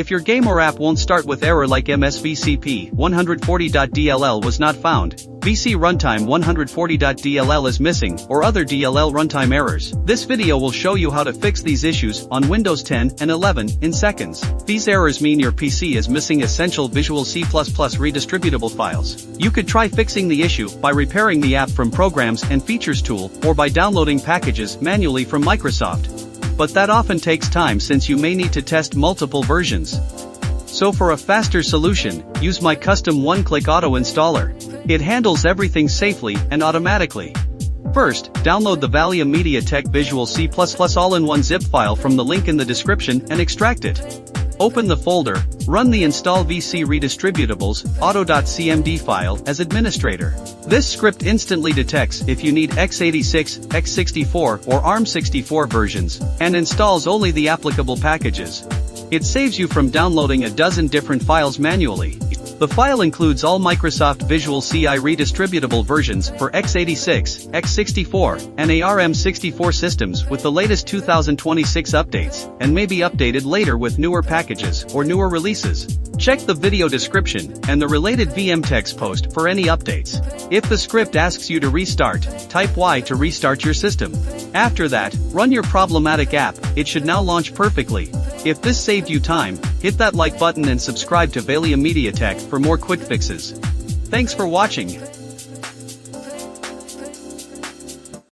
If your game or app won't start with error like msvcp140.dll was not found, vcruntime140.dll is missing, or other DLL runtime errors, this video will show you how to fix these issues on Windows 10 and 11 in seconds. These errors mean your PC is missing essential Visual C++ redistributable files. You could try fixing the issue by repairing the app from Programs and Features tool, or by downloading packages manually from Microsoft. But that often takes time since you may need to test multiple versions. So for a faster solution, use my custom one-click auto installer. It handles everything safely and automatically. First, download the Valium MediaTek Visual C++ all-in-one zip file from the link in the description and extract it. Open the folder, run the install vc redistributable's auto.cmd file as administrator. This script instantly detects if you need x86, x64, or ARM64 versions, and installs only the applicable packages. It saves you from downloading a dozen different files manually. The file includes all Microsoft Visual C Redistributable versions for x86, x64, and ARM64 systems with the latest 2026 updates, and may be updated later with newer packages or newer releases. Check the video description and the related VM text post for any updates. If the script asks you to restart, type Y to restart your system. After that, run your problematic app. It should now launch perfectly. If this saved you time, hit that like button and subscribe to Valium MediaTek for more quick fixes. Thanks for watching.